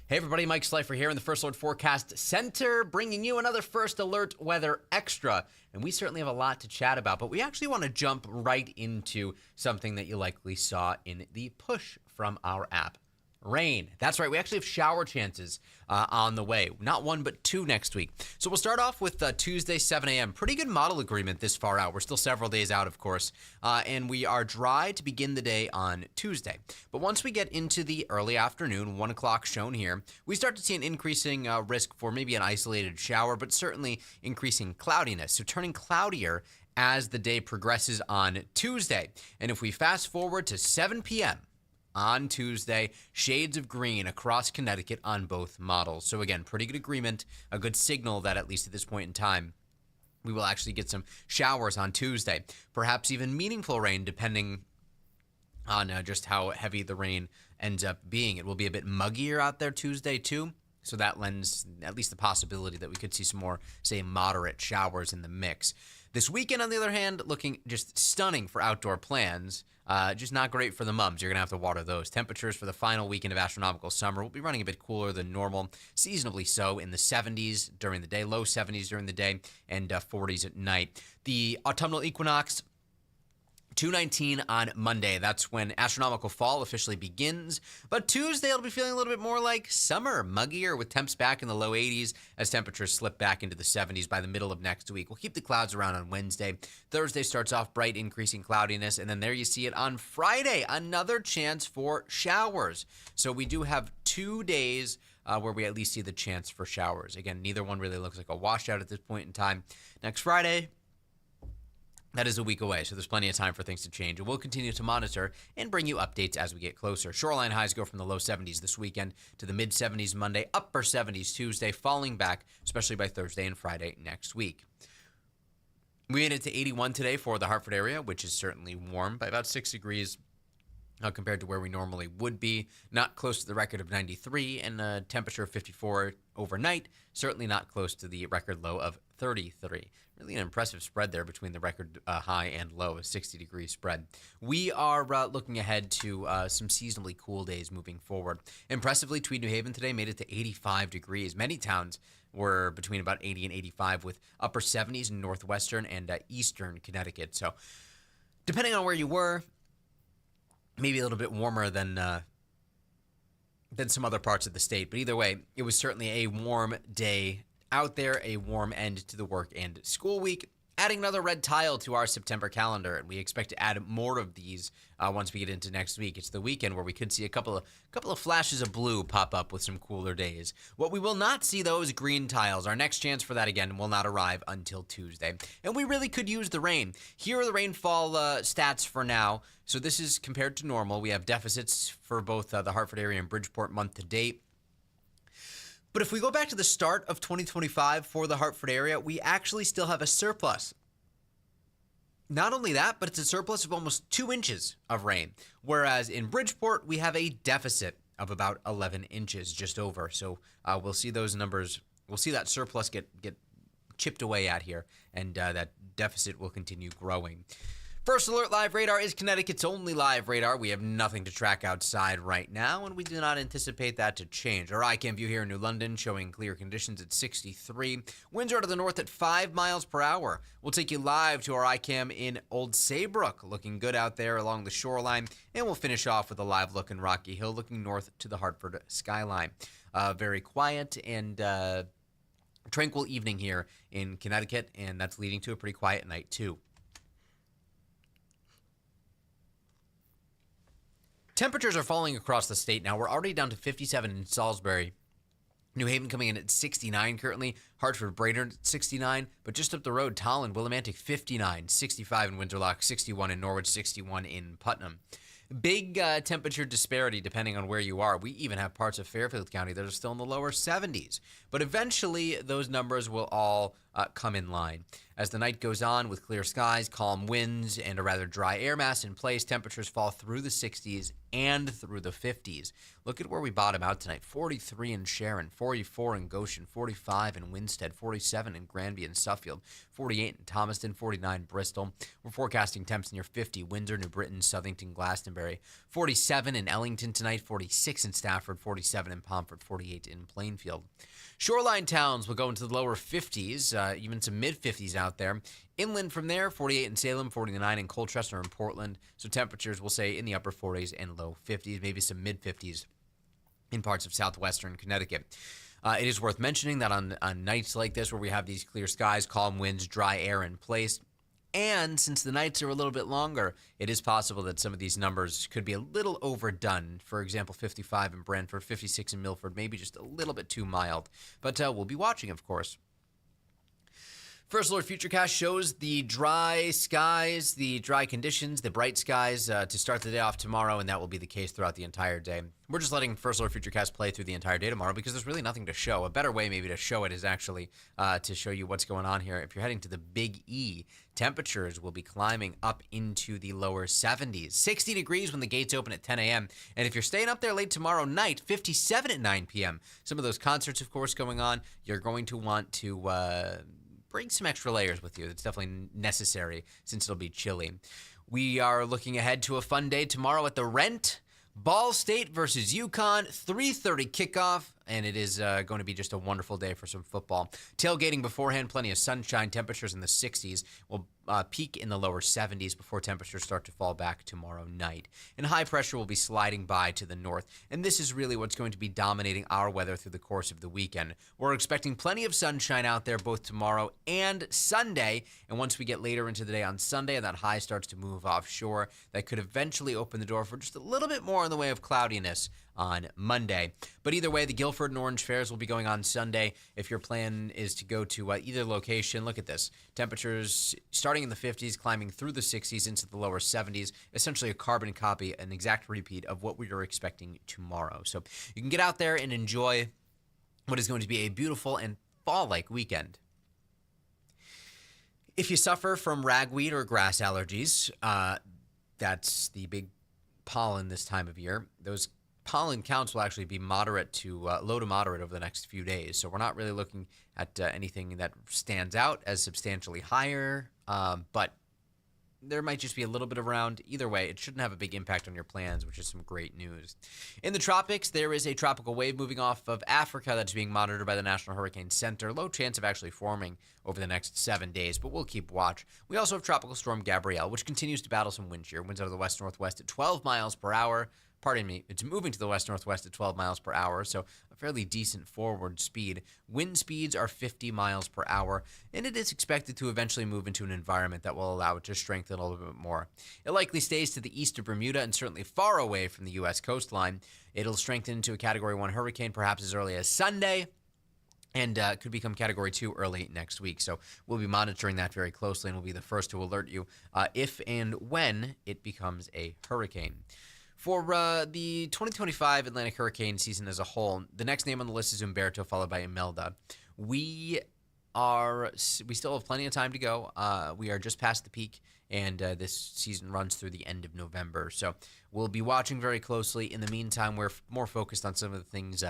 Hey everybody, Mike Slifer here in the First Alert Forecast Center, bringing you another First Alert Weather Extra. And we certainly have a lot to chat about, but we actually want to jump right into something that you likely saw in the push from our app. Rain. That's right. We actually have shower chances on the way. Not one, but two next week. So we'll start off with Tuesday, 7 a.m. Pretty good model agreement this far out. We're still several days out, of course. And we are dry to begin the day on Tuesday. But once we get into the early afternoon, 1 o'clock shown here, we start to see an increasing risk for maybe an isolated shower, but certainly increasing cloudiness. So turning cloudier as the day progresses on Tuesday. And if we fast forward to 7 p.m., on Tuesday, shades of green across Connecticut on both models. So again, pretty good agreement, a good signal that at least at this point in time, we will actually get some showers on Tuesday. Perhaps even meaningful rain depending on just how heavy the rain ends up being. It will be a bit muggier out there Tuesday too. So that lends at least the possibility that we could see some more, say, moderate showers in the mix. This weekend, on the other hand, looking just stunning for outdoor plans. Just not great for the mums. You're going to have to water those. Temperatures for the final weekend of astronomical summer will be running a bit cooler than normal, seasonably so, in the 70s during the day, low 70s during the day, and 40s at night. The autumnal equinox, 2:19 on Monday. That's when astronomical fall officially begins. But Tuesday, it'll be feeling a little bit more like summer, muggier, with temps back in the low 80s as temperatures slip back into the 70s by the middle of next week. We'll keep the clouds around on Wednesday. Thursday starts off bright, increasing cloudiness. And then there you see it on Friday, another chance for showers. So we do have 2 days where we at least see the chance for showers. Again, neither one really looks like a washout at this point in time. Next Friday, that is a week away, so there's plenty of time for things to change. And we'll continue to monitor and bring you updates as we get closer. Shoreline highs go from the low 70s this weekend to the mid 70s Monday, upper 70s Tuesday, falling back, especially by Thursday and Friday next week. We made it to 81 today for the Hartford area, which is certainly warm by about 6 degrees compared to where we normally would be. Not close to the record of 93 and a temperature of 54 overnight. Certainly not close to the record low of 33. Really an impressive spread there between the record high and low, a 60-degree spread. We are looking ahead to some seasonably cool days moving forward. Impressively, Tweed, New Haven today made it to 85 degrees. Many towns were between about 80 and 85 with upper 70s in northwestern and eastern Connecticut. So depending on where you were, maybe a little bit warmer than some other parts of the state. But either way, it was certainly a warm day out there, a warm end to the work and school week. Adding another red tile to our September calendar, and we expect to add more of these once we get into next week. It's the weekend where we could see a couple of flashes of blue pop up with some cooler days. What we will not see, though, is green tiles. Our next chance for that, again, will not arrive until Tuesday. And we really could use the rain. Here are the rainfall stats for now. So this is compared to normal. We have deficits for both the Hartford area and Bridgeport month to date. But if we go back to the start of 2025 for the Hartford area, we actually still have a surplus. Not only that, but it's a surplus of almost 2 inches of rain. Whereas in Bridgeport, we have a deficit of about 11 inches, just over. So we'll see those numbers. We'll see that surplus get chipped away at here, and that deficit will continue growing. First Alert Live Radar is Connecticut's only live radar. We have nothing to track outside right now, and we do not anticipate that to change. Our iCam view here in New London showing clear conditions at 63. Winds are to the north at 5 miles per hour. We'll take you live to our iCam in Old Saybrook, looking good out there along the shoreline. And we'll finish off with a live look in Rocky Hill, looking north to the Hartford skyline. Very quiet and tranquil evening here in Connecticut, and that's leading to a pretty quiet night, too. Temperatures are falling across the state now. We're already down to 57 in Salisbury. New Haven coming in at 69 currently. Hartford, Brainerd at 69. But just up the road, Tolland, Willimantic 59. 65 in Windsor-Loch, 61 in Norwich, 61 in Putnam. Big temperature disparity depending on where you are. We even have parts of Fairfield County that are still in the lower 70s. But eventually, those numbers will all come in line. As the night goes on with clear skies, calm winds, and a rather dry air mass in place, temperatures fall through the 60s and through the 50s. Look at where we bottom out tonight. 43 in Sharon, 44 in Goshen, 45 in Winstead, 47 in Granby and Suffield, 48 in Thomaston, 49 Bristol. We're forecasting temps near 50, Windsor, New Britain, Southington, Glastonbury, 47 in Ellington tonight, 46 in Stafford, 47 in Pomfret, 48 in Plainfield. Shoreline towns will go into the lower 50s, even some mid-50s out there. Inland from there, 48 in Salem, 49 in Colchester and Portland. So temperatures, we'll say, in the upper 40s and low 50s, maybe some mid-50s in parts of southwestern Connecticut. It is worth mentioning that on nights like this where we have these clear skies, calm winds, dry air in place, and since the nights are a little bit longer, it is possible that some of these numbers could be a little overdone. For example, 55 in Brantford, 56 in Milford, maybe just a little bit too mild. But we'll be watching, of course. First Alert Futurecast shows the dry skies, the dry conditions, the bright skies to start the day off tomorrow, and that will be the case throughout the entire day. We're just letting First Alert Futurecast play through the entire day tomorrow because there's really nothing to show. A better way maybe to show it is actually to show you what's going on here. If you're heading to the Big E, temperatures will be climbing up into the lower 70s. 60 degrees when the gates open at 10 a.m. And if you're staying up there late tomorrow night, 57 at 9 p.m. Some of those concerts, of course, going on. You're going to want to bring some extra layers with you. It's definitely necessary since it'll be chilly. We are looking ahead to a fun day tomorrow at the Rent. Ball State versus UConn, 3:30 kickoff, and it is going to be just a wonderful day for some football. Tailgating beforehand, plenty of sunshine, temperatures in the 60s. Will peak in the lower 70s before temperatures start to fall back tomorrow night. And high pressure will be sliding by to the north, and this is really what's going to be dominating our weather through the course of the weekend. We're expecting plenty of sunshine out there both tomorrow and Sunday, and once we get later into the day on Sunday and that high starts to move offshore, that could eventually open the door for just a little bit more in the way of cloudiness on Monday. But either way, the Guilford and Orange Fairs will be going on Sunday. If your plan is to go to either location, look at this. Temperatures starting in the 50s, climbing through the 60s into the lower 70s, essentially a carbon copy, an exact repeat of what we are expecting tomorrow. So you can get out there and enjoy what is going to be a beautiful and fall-like weekend. If you suffer from ragweed or grass allergies, that's the big pollen this time of year. Those pollen counts will actually be moderate to low to moderate over the next few days. So we're not really looking at anything that stands out as substantially higher, but there might just be a little bit around. Either way, it shouldn't have a big impact on your plans, which is some great news. In the tropics, there is a tropical wave moving off of Africa that's being monitored by the National Hurricane Center. Low chance of actually forming over the next 7 days, but we'll keep watch. We also have Tropical Storm Gabrielle, which continues to battle some wind shear. Winds out of the west-northwest at 12 miles per hour. Pardon me, it's moving to the west-northwest at 12 miles per hour, so a fairly decent forward speed. Wind speeds are 50 miles per hour, and it is expected to eventually move into an environment that will allow it to strengthen a little bit more. It likely stays to the east of Bermuda and certainly far away from the U.S. coastline. It'll strengthen into a Category 1 hurricane perhaps as early as Sunday, and could become Category 2 early next week. So we'll be monitoring that very closely, and we'll be the first to alert you if and when it becomes a hurricane. For the 2025 Atlantic hurricane season as a whole, the next name on the list is Umberto, followed by Imelda. We still have plenty of time to go. We are just past the peak, and this season runs through the end of November. So we'll be watching very closely. In the meantime, we're more focused on some of the things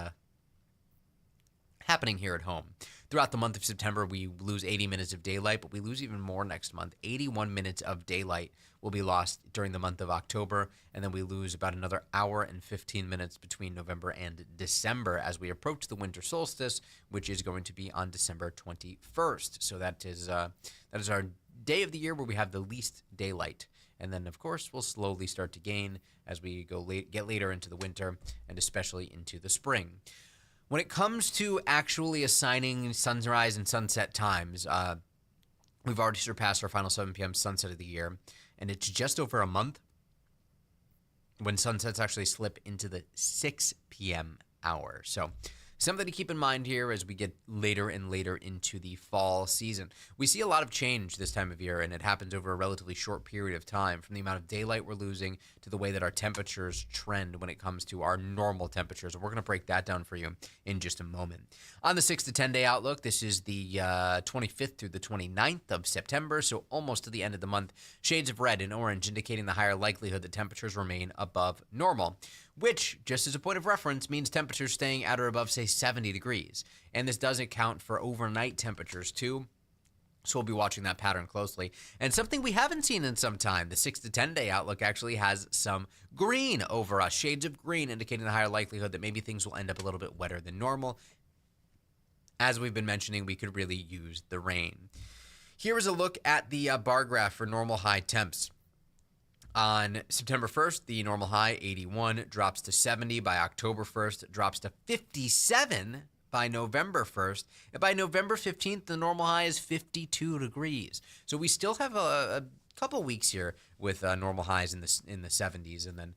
happening here at home. Throughout the month of September, we lose 80 minutes of daylight, but we lose even more next month. 81 minutes of daylight will be lost during the month of October, and then we lose about another hour and 15 minutes between November and December as we approach the winter solstice, which is going to be on December 21st. So that is our day of the year where we have the least daylight. And then, of course, we'll slowly start to gain as we get later into the winter and especially into the spring. When it comes to actually assigning sunrise and sunset times, we've already surpassed our final 7 p.m. sunset of the year, and it's just over a month when sunsets actually slip into the 6 p.m. hour. So Something to keep in mind here as we get later and later into the fall season. We see a lot of change this time of year, and it happens over a relatively short period of time, from the amount of daylight we're losing to the way that our temperatures trend when it comes to our normal temperatures. And we're going to break that down for you in just a moment. On the 6 to 10 day outlook, this is the 25th through the 29th of September, so almost to the end of the month. Shades of red and orange indicating the higher likelihood that temperatures remain above normal, which, just as a point of reference, means temperatures staying at or above, say, 70 degrees. And this does account for overnight temperatures, too. So we'll be watching that pattern closely. And something we haven't seen in some time, the 6 to 10 day outlook actually has some green over us, shades of green indicating the higher likelihood that maybe things will end up a little bit wetter than normal. As we've been mentioning, we could really use the rain. Here is a look at the bar graph for normal high temps. On September 1st, the normal high, 81, drops to 70. By October 1st, it drops to 57 by November 1st. And by November 15th, the normal high is 52 degrees. So we still have a couple weeks here with normal highs in the 70s, and then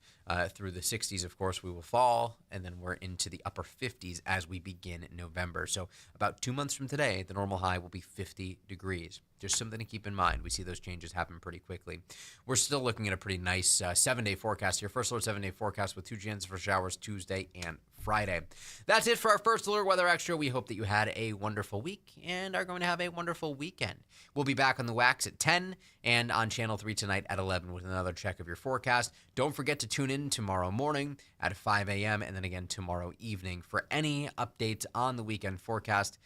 through the 60s, of course, we will fall, and then we're into the upper 50s as we begin November. So about 2 months from today, the normal high will be 50 degrees. Just something to keep in mind. We see those changes happen pretty quickly. We're still looking at a pretty nice 7-day forecast here. First alert 7-day forecast with 2 chances for showers Tuesday and Friday. That's it for our first alert weather extra. We hope that you had a wonderful week and are going to have a wonderful weekend. We'll be back on the wax at 10 and on Channel 3 tonight at 11 with another check of your forecast. Don't forget to tune in tomorrow morning at 5 a.m. and then again tomorrow evening for any updates on the weekend forecast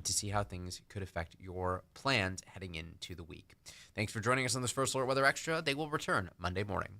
to see how things could affect your plans heading into the week. Thanks for joining us on this First Alert Weather Extra. They will return Monday morning.